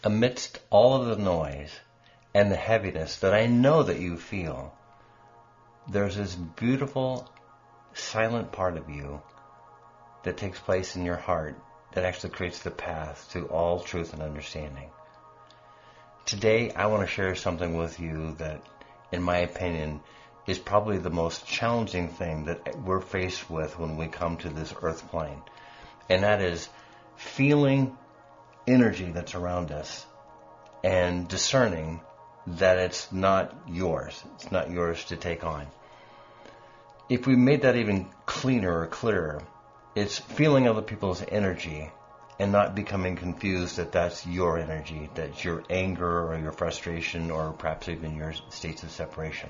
amidst all of the noise and the heaviness that I know that you feel, there's this beautiful, silent part of you that takes place in your heart that actually creates the path to all truth and understanding. Today, I want to share something with you that, in my opinion, is probably the most challenging thing that we're faced with when we come to this earth plane. And that is feeling energy that's around us and discerning that it's not yours. It's not yours to take on. If we made that even cleaner or clearer, it's feeling other people's energy and not becoming confused that that's your energy, that's your anger or your frustration or perhaps even your states of separation.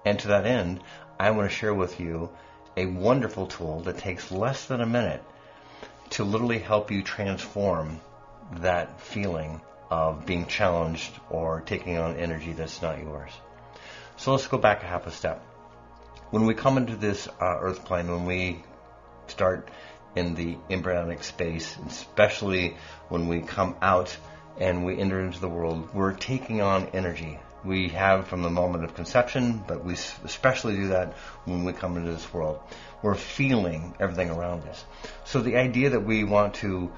And to that end, I want to share with you a wonderful tool that takes less than a minute to literally help you transform that feeling of being challenged or taking on energy that's not yours. So let's go back a half a step. When we come into this earth plane, when we start in the embryonic space, especially when we come out and we enter into the world, we're taking on energy. We have from the moment of conception, but we especially do that when we come into this world. We're feeling everything around us. So the idea that we want to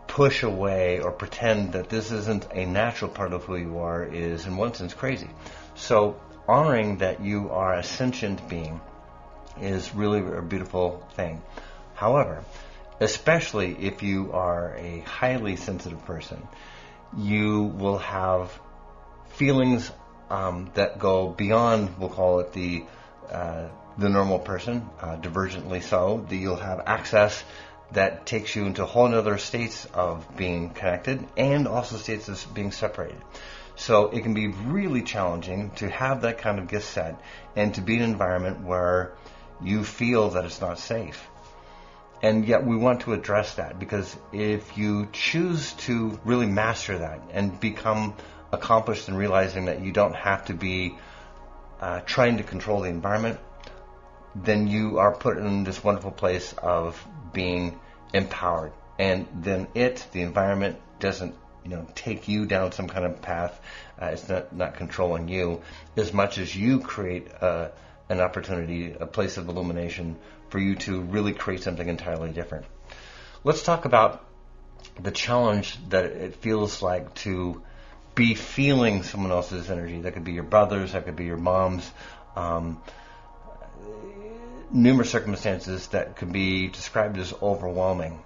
push away or pretend that this isn't a natural part of who you are is, in one sense, crazy. So honoring that you are a sentient being is really a beautiful thing. However, especially if you are a highly sensitive person, you will have feelings that go beyond, we'll call it the normal person, divergently so, that you'll have access that takes you into whole other states of being connected and also states of being separated. So it can be really challenging to have that kind of gift set and to be in an environment where you feel that it's not safe. And yet we want to address that, because if you choose to really master that and become accomplished in realizing that you don't have to be trying to control the environment, then you are put in this wonderful place of being empowered. And then the environment doesn't take you down some kind of path. It's not controlling you as much as you create an opportunity, a place of illumination for you to really create something entirely different. Let's talk about the challenge that it feels like to be feeling someone else's energy. That could be your brother's, that could be your mom's, numerous circumstances that could be described as overwhelming,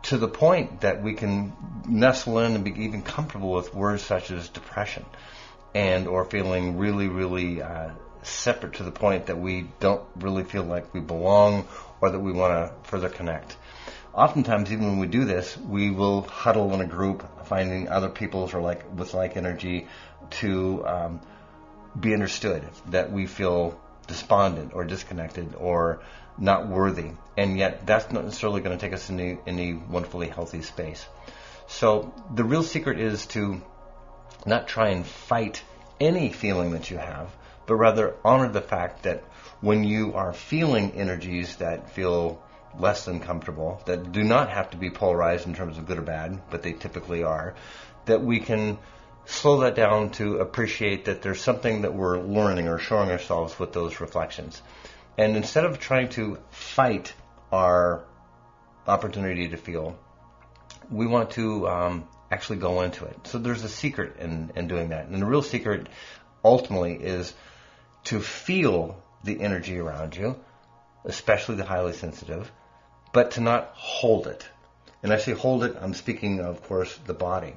to the point that we can nestle in and be even comfortable with words such as depression and or feeling really, really separate, to the point that we don't really feel like we belong or that we want to further connect. Oftentimes, even when we do this, we will huddle in a group, finding other people with like energy to be understood, that we feel despondent or disconnected or not worthy. And yet that's not necessarily going to take us in any wonderfully healthy space. So the real secret is to not try and fight any feeling that you have, but rather honor the fact that when you are feeling energies that feel less than comfortable, that do not have to be polarized in terms of good or bad, but they typically are, that we can slow that down to appreciate that there's something that we're learning or showing ourselves with those reflections. And instead of trying to fight our opportunity to feel, we want to actually go into it. So there's a secret in doing that. And the real secret ultimately is to feel the energy around you, especially the highly sensitive, but to not hold it. And I say hold it, I'm speaking of course, the body.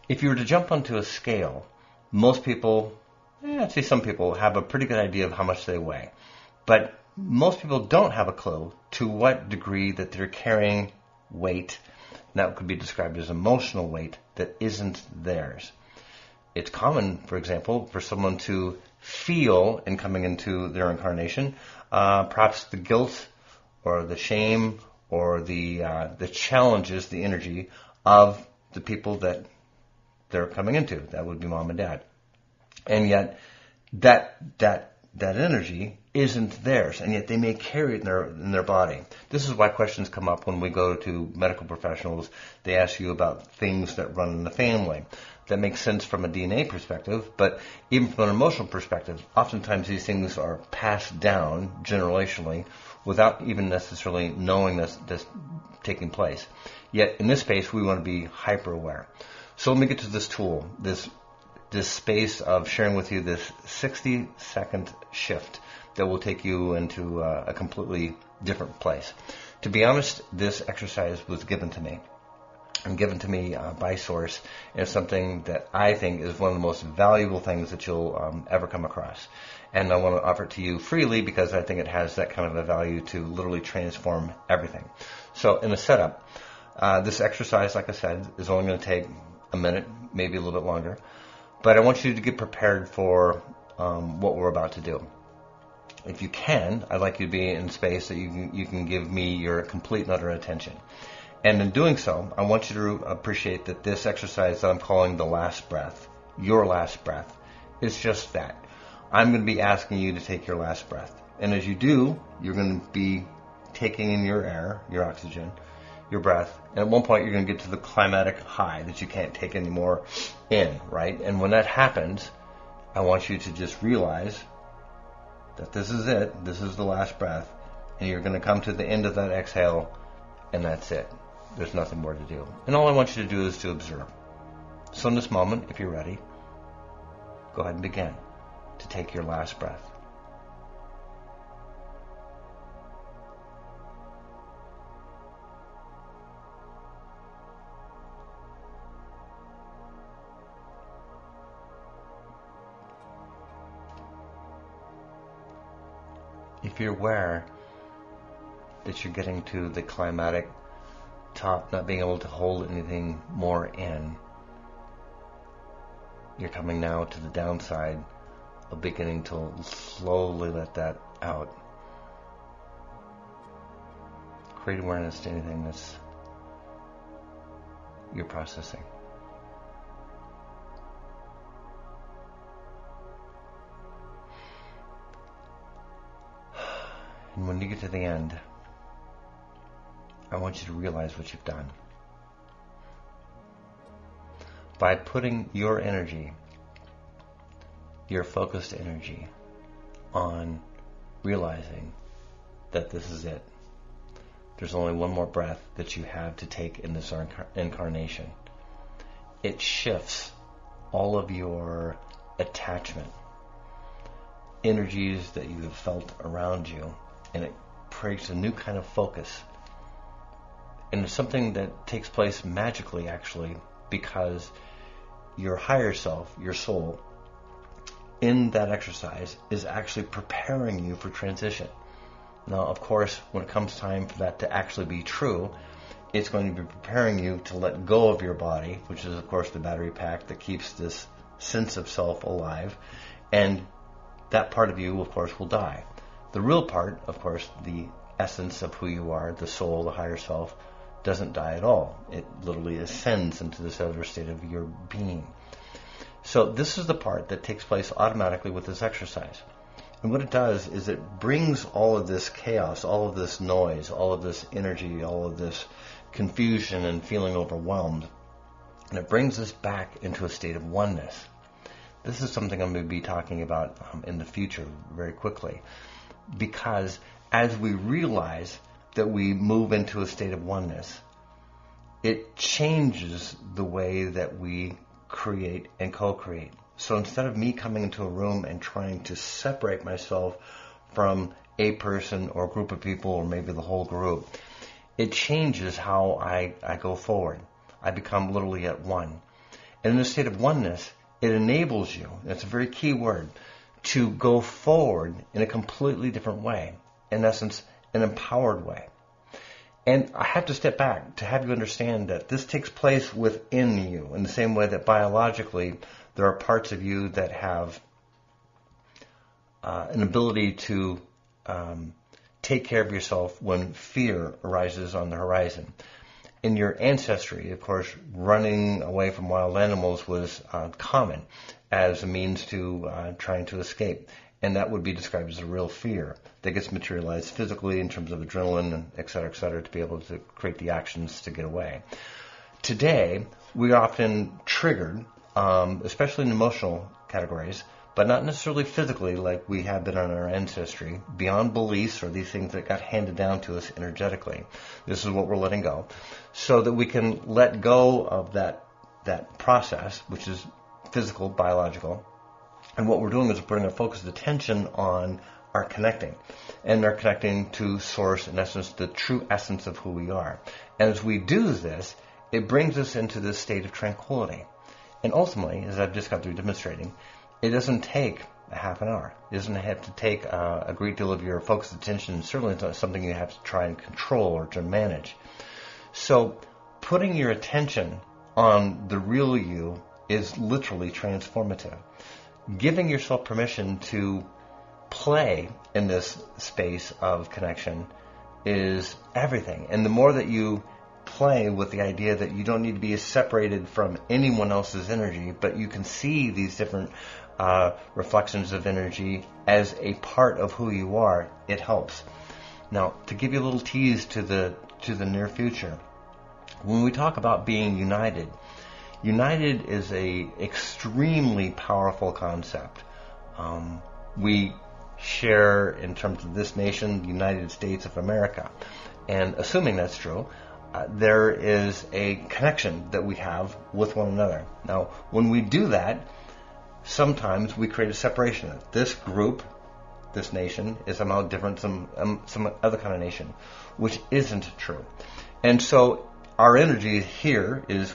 If you were to jump onto a scale, most people, I'd say some people, have a pretty good idea of how much they weigh. But most people don't have a clue to what degree that they're carrying weight, and that could be described as emotional weight, that isn't theirs. It's common, for example, for someone to feel in coming into their incarnation, perhaps the guilt or the shame or the challenges, the energy of the people that they're coming into. That would be mom and dad. And yet that that energy isn't theirs, and yet they may carry it in their body. This is why questions come up when we go to medical professionals. They ask you about things that run in the family. That makes sense from a DNA perspective, but even from an emotional perspective, oftentimes these things are passed down generationally without even necessarily knowing this taking place. Yet in this space, we want to be hyper aware. So let me get to this tool, this space of sharing with you this 60-second shift that will take you into a completely different place. To be honest, this exercise was given to me. And given to me by Source, and it's something that I think is one of the most valuable things that you'll ever come across. And I want to offer it to you freely because I think it has that kind of a value to literally transform everything. So in the setup, this exercise, like I said, is only going to take a minute, maybe a little bit longer. But I want you to get prepared for what we're about to do. If you can, I'd like you to be in space that you can give me your complete and utter attention. And in doing so, I want you to appreciate that this exercise that I'm calling the last breath, your last breath, is just that. I'm going to be asking you to take your last breath. And as you do, you're going to be taking in your air, your oxygen, your breath. And at one point, you're going to get to the climatic high that you can't take anymore in, right? And when that happens, I want you to just realize that this is it. This is the last breath. And you're going to come to the end of that exhale, and that's it. There's nothing more to do. And all I want you to do is to observe. So in this moment, if you're ready, go ahead and begin to take your last breath. If you're aware that you're getting to the climatic top, not being able to hold anything more in, you're coming now to the downside of beginning to slowly let that out. Create awareness to anything that's you're processing. And when you get to the end, I want you to realize what you've done. By putting your energy, your focused energy, on realizing that this is it. There's only one more breath that you have to take in this incarnation. It shifts all of your attachment, energies that you have felt around you, and it creates a new kind of focus. And it's something that takes place magically, actually, because your higher self, your soul, in that exercise is actually preparing you for transition. Now, of course, when it comes time for that to actually be true, it's going to be preparing you to let go of your body, which is, of course, the battery pack that keeps this sense of self alive. And that part of you, of course, will die. The real part, of course, the essence of who you are, the soul, the higher self, doesn't die at all. It literally ascends into this other state of your being. So this is the part that takes place automatically with this exercise. And what it does is it brings all of this chaos, all of this noise, all of this energy, all of this confusion and feeling overwhelmed, and it brings us back into a state of oneness. This is something I'm going to be talking about in the future very quickly, because as we realize that we move into a state of oneness, it changes the way that we create and co-create. So instead of me coming into a room and trying to separate myself from a person or a group of people or maybe the whole group, it changes how I go forward. I become literally at one. And in a state of oneness, it enables you, that's a very key word, to go forward in a completely different way. In essence, an empowered way. And I have to step back to have you understand that this takes place within you in the same way that biologically there are parts of you that have an ability to take care of yourself when fear arises on the horizon. In your ancestry, of course, running away from wild animals was common as a means to trying to escape. And that would be described as a real fear that gets materialized physically in terms of adrenaline, and et cetera, to be able to create the actions to get away. Today, we are often triggered, especially in emotional categories, but not necessarily physically like we have been in our ancestry, beyond beliefs or these things that got handed down to us energetically. This is what we're letting go, so that we can let go of that process, which is physical, biological. And what we're doing is we're putting our focused attention on our connecting. And our connecting to source, in essence, the true essence of who we are. And as we do this, it brings us into this state of tranquility. And ultimately, as I've just got through demonstrating, it doesn't take a half an hour. It doesn't have to take a great deal of your focused attention. Certainly it's not something you have to try and control or to manage. So putting your attention on the real you is literally transformative. Giving yourself permission to play in this space of connection is everything. And the more that you play with the idea that you don't need to be separated from anyone else's energy, but you can see these different reflections of energy as a part of who you are, it helps. Now, to give you a little tease to the near future, when we talk about being united, united is a extremely powerful concept. We share, in terms of this nation, the United States of America. And assuming that's true, there is a connection that we have with one another. Now, when we do that, sometimes we create a separation. This group, this nation, is somehow different from some other kind of nation, which isn't true. And so our energy here is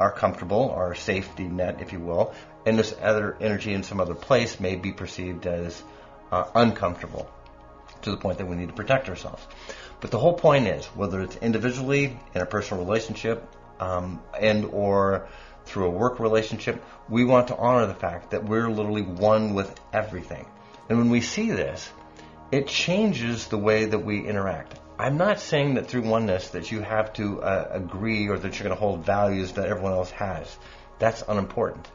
our comfortable, our safety net, if you will, and this other energy in some other place may be perceived as uncomfortable, to the point that we need to protect ourselves. But the whole point is, whether it's individually, in a personal relationship, and or through a work relationship, we want to honor the fact that we're literally one with everything. And when we see this, it changes the way that we interact. I'm not saying that through oneness that you have to agree or that you're going to hold values that everyone else has. That's unimportant.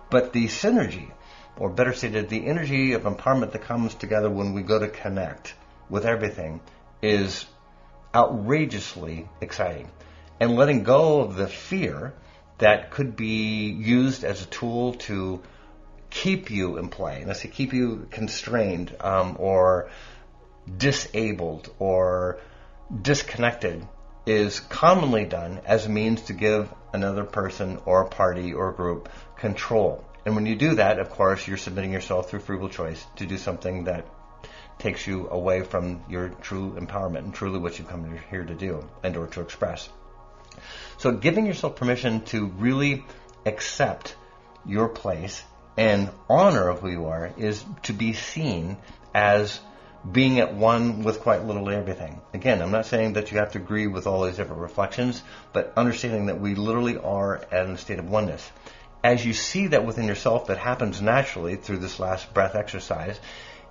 But the synergy, or better stated, the energy of empowerment that comes together when we go to connect with everything, is outrageously exciting. And letting go of the fear that could be used as a tool to keep you in play. And I say keep you constrained, or disabled, or disconnected, is commonly done as a means to give another person or a party or a group control. And when you do that, of course, you're submitting yourself through free will choice to do something that takes you away from your true empowerment and truly what you've come here to do and or to express. So giving yourself permission to really accept your place and honor of who you are is to be seen as being at one with quite literally everything. Again, I'm not saying that you have to agree with all these different reflections, but understanding that we literally are in a state of oneness. As you see that within yourself, that happens naturally through this last breath exercise,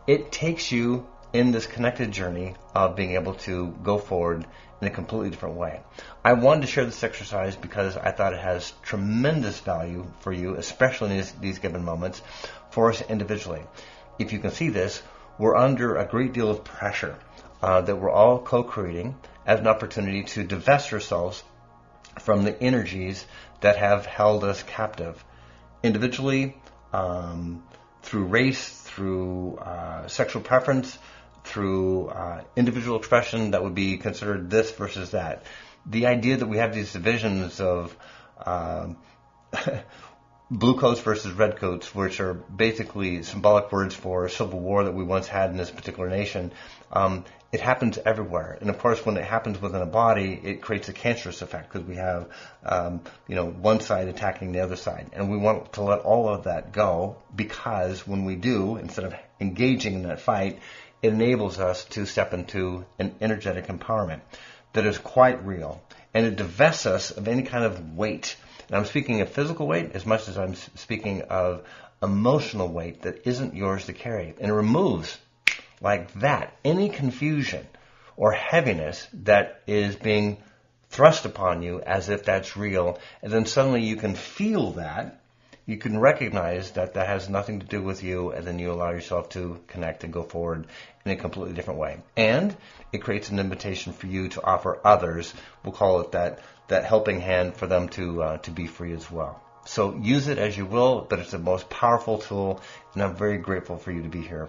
it takes you in this connected journey of being able to go forward in a completely different way. I wanted to share this exercise because I thought it has tremendous value for you, especially in these given moments, for us individually. If you can see this, we're under a great deal of pressure that we're all co-creating as an opportunity to divest ourselves from the energies that have held us captive. Individually, through race, through sexual preference, through individual expression that would be considered this versus that. The idea that we have these divisions of blue coats versus red coats, which are basically symbolic words for a civil war that we once had in this particular nation, it happens everywhere. And of course, when it happens within a body, it creates a cancerous effect because we have, one side attacking the other side. And we want to let all of that go, because when we do, instead of engaging in that fight, it enables us to step into an energetic empowerment that is quite real. And it divests us of any kind of weight. And I'm speaking of physical weight as much as I'm speaking of emotional weight that isn't yours to carry. And it removes, like that, any confusion or heaviness that is being thrust upon you as if that's real. And then suddenly you can feel that you can recognize that that has nothing to do with you, and then you allow yourself to connect and go forward in a completely different way. And it creates an invitation for you to offer others, we'll call it that helping hand for them to be free as well. So use it as you will, but it's the most powerful tool, and I'm very grateful for you to be here.